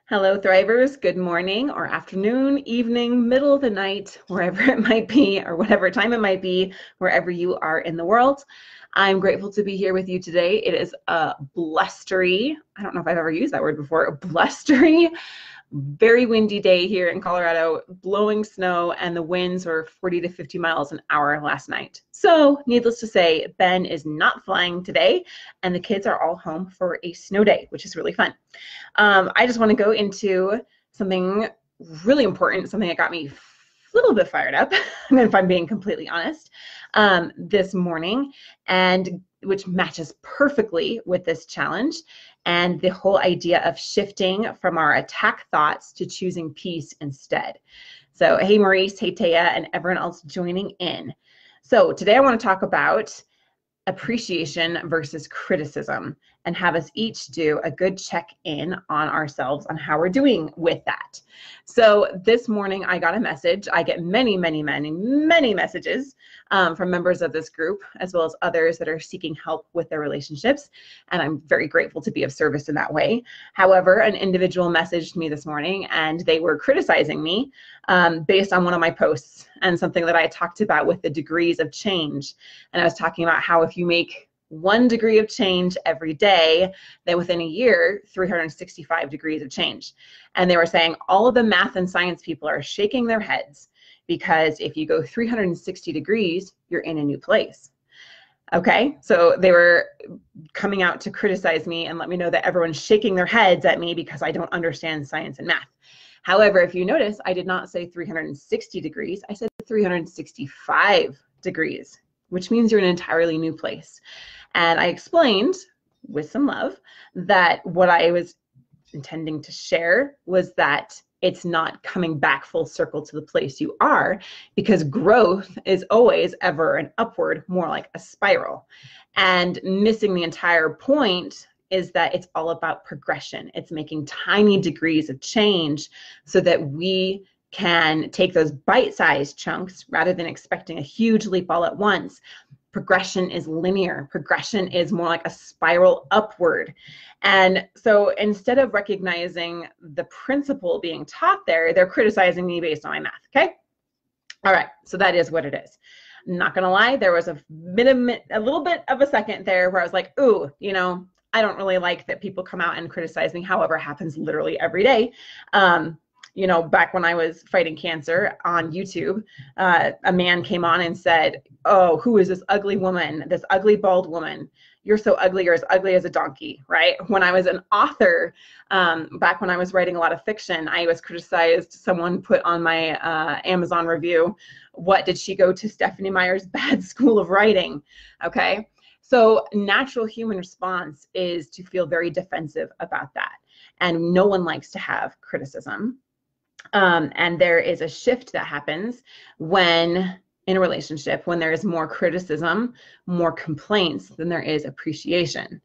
Hello, Thrivers. Good morning or afternoon, evening, middle of the night, wherever it might be, or whatever time it might be, wherever you are in the world. I'm grateful to be here with you today. It is a blustery, I don't know if I've ever used that word before, a blustery, very windy day here in Colorado, blowing snow, and the winds were 40 to 50 miles an hour last night. So needless to say, Ben is not flying today, and the kids are all home for a snow day, which is really fun. I just want to go into something really important, something that got me a little bit fired up, if I'm being completely honest, this morning, and which matches perfectly with this challenge and the whole idea of shifting from our attack thoughts to choosing peace instead. So, hey, Maurice, hey, Taya, and everyone else joining in. So today I want to talk about appreciation versus criticism and have us each do a good check-in on ourselves on how we're doing with that. So this morning I got a message. I get many messages from members of this group, as well as others that are seeking help with their relationships. And I'm very grateful to be of service in that way. However, an individual messaged me this morning and they were criticizing me based on one of my posts and something that I talked about with the degrees of change. And I was talking about how if you make 1 degree of change every day, then within a year, 365 degrees of change. And they were saying all of the math and science people are shaking their heads because if you go 360 degrees, you're in a new place. Okay, so they were coming out to criticize me and let me know that everyone's shaking their heads at me because I don't understand science and math. However, if you notice, I did not say 360 degrees, I said 365 degrees, which means you're in an entirely new place. And I explained with some love that what I was intending to share was that it's not coming back full circle to the place you are, because growth is always ever an upward, more like a spiral. And missing the entire point is that it's all about progression. It's making tiny degrees of change so that we can take those bite-sized chunks rather than expecting a huge leap all at once. Progression is linear. Progression is more like a spiral upward. And so instead of recognizing the principle being taught there, they're criticizing me based on my math, okay? All right, so that is what it is. I'm not gonna lie, there was a little bit of a second there where I was like, ooh, you know, I don't really like that people come out and criticize me. However, it happens literally every day. You know, back when I was fighting cancer on YouTube, a man came on and said, oh, who is this ugly woman, this ugly bald woman? You're so ugly, you're as ugly as a donkey, right? When I was an author, back when I was writing a lot of fiction, I was criticized. Someone put on my Amazon review, what did she go to Stephanie Meyer's bad school of writing? Okay, so natural human response is to feel very defensive about that. And no one likes to have criticism. And there is a shift that happens when in a relationship, when there is more criticism, more complaints than there is appreciation.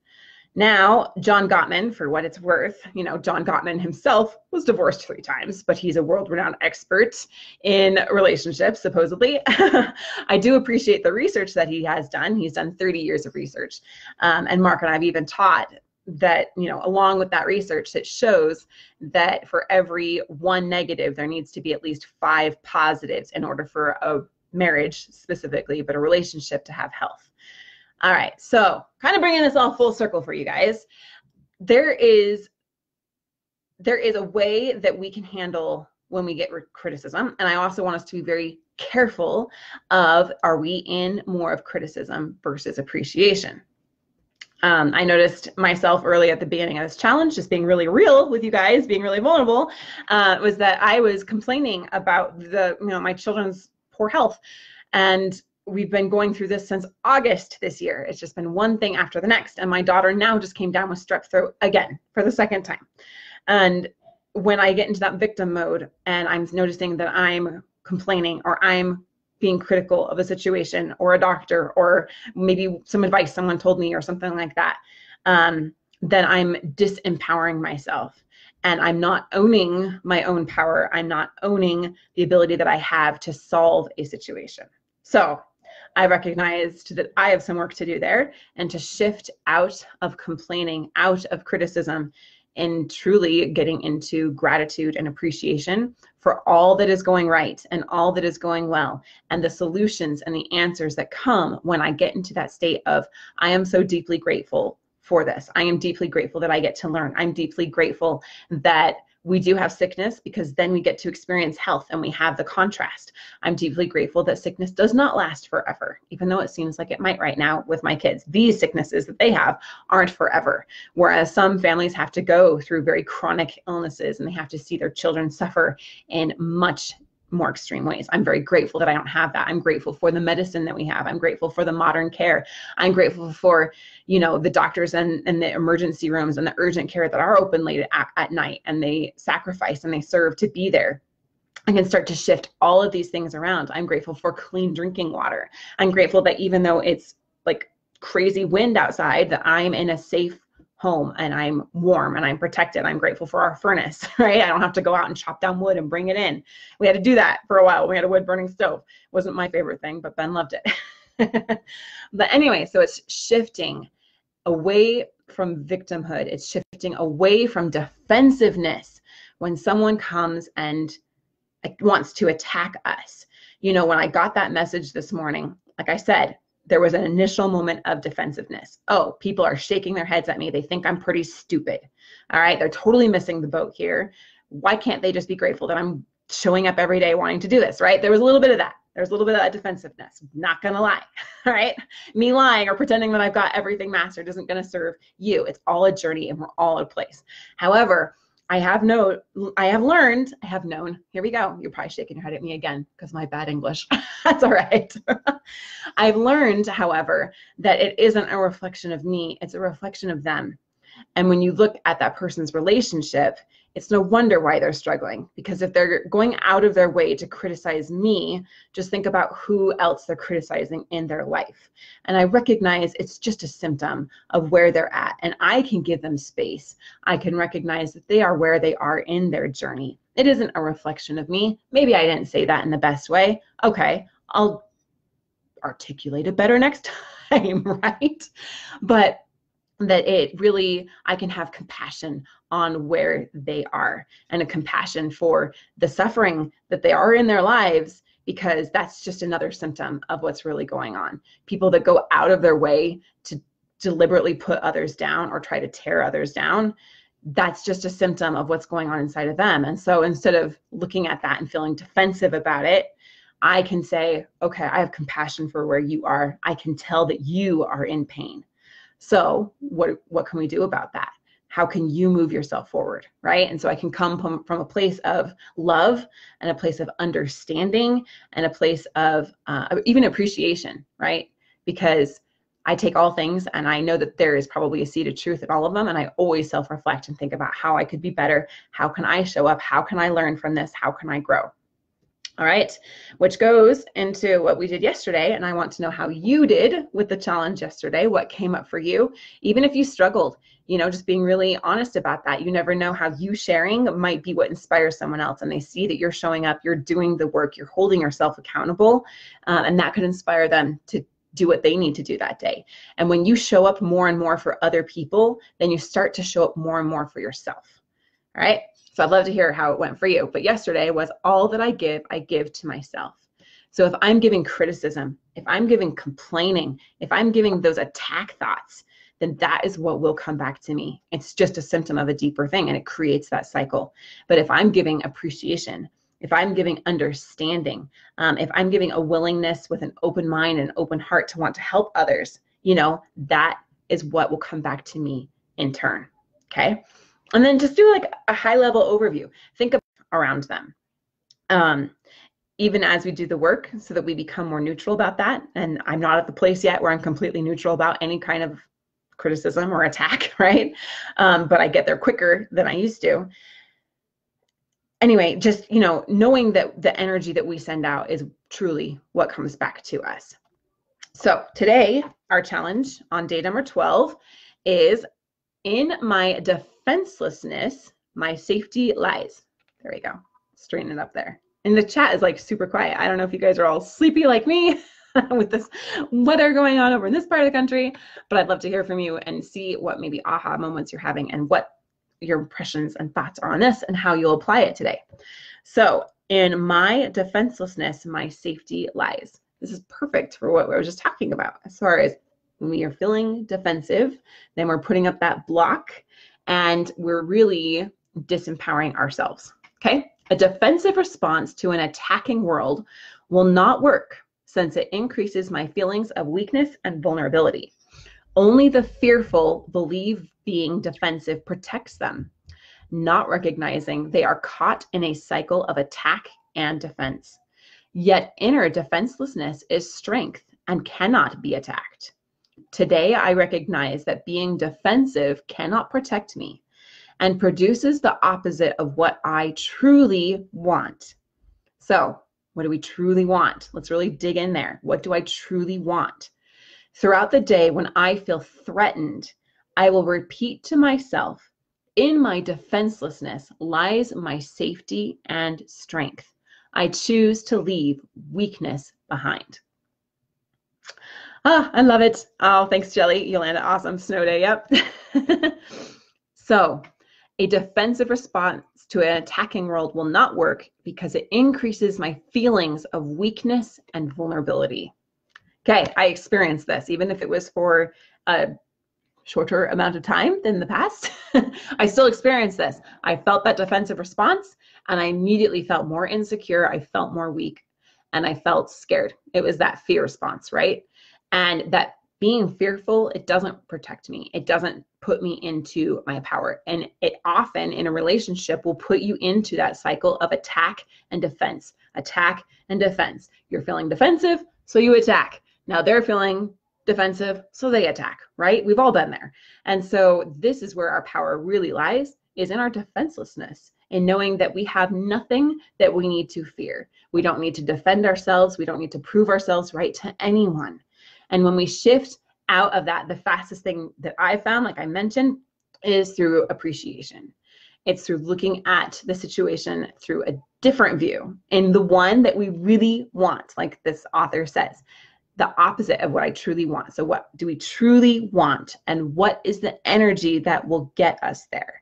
Now, John Gottman, for what it's worth, you know, John Gottman himself was divorced 3 times, but he's a world-renowned expert in relationships, supposedly. I do appreciate the research that he has done. He's done 30 years of research. And Mark and I have even taught that, you know, along with that research that shows that for every 1 negative, there needs to be at least 5 positives in order for a marriage specifically, but a relationship to have health. All right, so kind of bringing this all full circle for you guys, there is a way that we can handle when we get criticism. And I also want us to be very careful of, are we in more of criticism versus appreciation? I noticed myself early at the beginning of this challenge, just being really real with you guys, being really vulnerable, was that I was complaining about my children's poor health. And we've been going through this since August this year. It's just been one thing after the next. And my daughter now just came down with strep throat again for the 2nd time. And when I get into that victim mode and I'm noticing that I'm complaining or I'm being critical of a situation or a doctor or maybe some advice someone told me or something like that, then I'm disempowering myself and I'm not owning my own power. I'm not owning the ability that I have to solve a situation. So I recognized that I have some work to do there and to shift out of complaining, out of criticism, in truly getting into gratitude and appreciation for all that is going right and all that is going well, and the solutions and the answers that come when I get into that state of, I am so deeply grateful for this. I am deeply grateful that I get to learn. I'm deeply grateful that we do have sickness, because then we get to experience health and we have the contrast. I'm deeply grateful that sickness does not last forever, even though it seems like it might right now with my kids. These sicknesses that they have aren't forever, whereas some families have to go through very chronic illnesses and they have to see their children suffer in much more extreme ways. I'm very grateful that I don't have that. I'm grateful for the medicine that we have. I'm grateful for the modern care. I'm grateful for, the doctors and the emergency rooms and the urgent care that are open late at night, and they sacrifice and they serve to be there. I can start to shift all of these things around. I'm grateful for clean drinking water. I'm grateful that even though it's like crazy wind outside, that I'm in a safe home and I'm warm and I'm protected. I'm grateful for our furnace, right? I don't have to go out and chop down wood and bring it in. We had to do that for a while. We had a wood burning stove. Wasn't my favorite thing, but Ben loved it. But anyway, so it's shifting away from victimhood. It's shifting away from defensiveness when someone comes and wants to attack us. When I got that message this morning, like I said, there was an initial moment of defensiveness. Oh, people are shaking their heads at me. They think I'm pretty stupid. All right. They're totally missing the boat here. Why can't they just be grateful that I'm showing up every day wanting to do this, right? There was a little bit of that. There's a little bit of that defensiveness. Not going to lie. All right. Me lying or pretending that I've got everything mastered isn't going to serve you. It's all a journey and we're all at a place. However, I have known, here we go. You're probably shaking your head at me again because my bad English. That's all right. I've learned, however, that it isn't a reflection of me. It's a reflection of them. And when you look at that person's relationship, it's no wonder why they're struggling, because if they're going out of their way to criticize me, just think about who else they're criticizing in their life. And I recognize it's just a symptom of where they're at, and I can give them space. I can recognize that they are where they are in their journey. It isn't a reflection of me. Maybe I didn't say that in the best way. Okay, I'll articulate it better next time, right? But that it really, I can have compassion on where they are and a compassion for the suffering that they are in their lives, because that's just another symptom of what's really going on. People that go out of their way to deliberately put others down or try to tear others down, that's just a symptom of what's going on inside of them. And so instead of looking at that and feeling defensive about it, I can say, okay, I have compassion for where you are. I can tell that you are in pain. So what can we do about that? How can you move yourself forward, right? And so I can come from a place of love and a place of understanding and a place of even appreciation, right? Because I take all things and I know that there is probably a seed of truth in all of them. And I always self-reflect and think about how I could be better. How can I show up? How can I learn from this? How can I grow? All right, which goes into what we did yesterday. And I want to know how you did with the challenge yesterday, what came up for you, even if you struggled, just being really honest about that. You never know how you sharing might be what inspires someone else, and they see that you're showing up, you're doing the work, you're holding yourself accountable, and that could inspire them to do what they need to do that day. And when you show up more and more for other people, then you start to show up more and more for yourself. All right. So I'd love to hear how it went for you. But yesterday was all that I give to myself. So if I'm giving criticism, if I'm giving complaining, if I'm giving those attack thoughts, then that is what will come back to me. It's just a symptom of a deeper thing, and it creates that cycle. But if I'm giving appreciation, if I'm giving understanding, if I'm giving a willingness with an open mind and open heart to want to help others, that is what will come back to me in turn. Okay. And then just do like a high level overview. Think around them. Even as we do the work, so that we become more neutral about that. And I'm not at the place yet where I'm completely neutral about any kind of criticism or attack, right? But I get there quicker than I used to. Anyway, just, knowing that the energy that we send out is truly what comes back to us. So today, our challenge on day number 12 is, in my defenselessness, my safety lies. There we go. Straighten it up there. And the chat is like super quiet. I don't know if you guys are all sleepy like me with this weather going on over in this part of the country, but I'd love to hear from you and see what maybe aha moments you're having and what your impressions and thoughts are on this and how you'll apply it today. So in my defenselessness, my safety lies. This is perfect for what we were just talking about. As far as when we are feeling defensive, then we're putting up that block and we're really disempowering ourselves. Okay? A defensive response to an attacking world will not work since it increases my feelings of weakness and vulnerability. Only the fearful believe being defensive protects them, not recognizing they are caught in a cycle of attack and defense. Yet inner defenselessness is strength and cannot be attacked. Today, I recognize that being defensive cannot protect me and produces the opposite of what I truly want. So, what do we truly want? Let's really dig in there. What do I truly want? Throughout the day, when I feel threatened, I will repeat to myself, in my defenselessness lies my safety and strength. I choose to leave weakness behind. I love it. Oh, thanks, Jelly. Yolanda, awesome. Snow day, yep. So, a defensive response to an attacking world will not work because it increases my feelings of weakness and vulnerability. Okay, I experienced this, even if it was for a shorter amount of time than the past. I still experienced this. I felt that defensive response and I immediately felt more insecure. I felt more weak and I felt scared. It was that fear response, right? And that being fearful, it doesn't protect me. It doesn't put me into my power. And it often in a relationship will put you into that cycle of attack and defense, attack and defense. You're feeling defensive, so you attack. Now they're feeling defensive, so they attack, right? We've all been there. And so this is where our power really lies, is in our defenselessness, in knowing that we have nothing that we need to fear. We don't need to defend ourselves. We don't need to prove ourselves right to anyone. And when we shift out of that, the fastest thing that I found, like I mentioned, is through appreciation. It's through looking at the situation through a different view, and the one that we really want, like this author says, the opposite of what I truly want. So what do we truly want? And what is the energy that will get us there?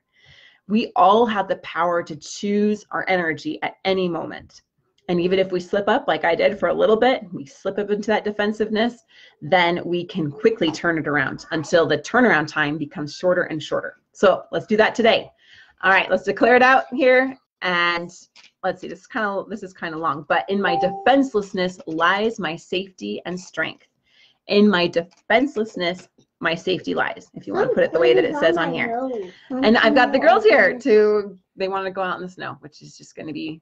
We all have the power to choose our energy at any moment. And even if we slip up, like I did for a little bit, we slip up into that defensiveness, then we can quickly turn it around until the turnaround time becomes shorter and shorter. So let's do that today. All right, let's declare it out here. And let's see, this is kind of long, but in my defenselessness lies my safety and strength. In my defenselessness, my safety lies, if you want to put it the way that it says on here. And I've got the girls here they want to go out in the snow, which is just going to be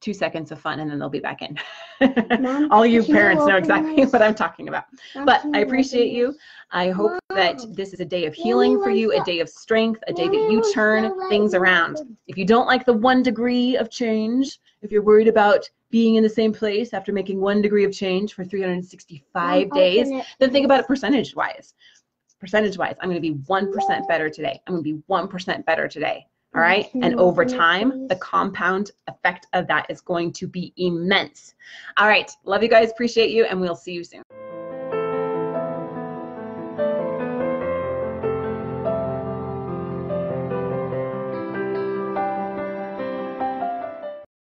2 seconds of fun and then they'll be back in. Mom, all you parents know exactly what I'm talking about. But I appreciate you. I hope that this is a day of healing for you, a day of strength, a day that you turn things around. If you don't like the 1 degree of change, if you're worried about being in the same place after making 1 degree of change for 365 days, then think about it percentage-wise. Percentage-wise, I'm going to be 1% better today. I'm going to be 1% better today. All right. And over time, the compound effect of that is going to be immense. All right. Love you guys. Appreciate you. And we'll see you soon.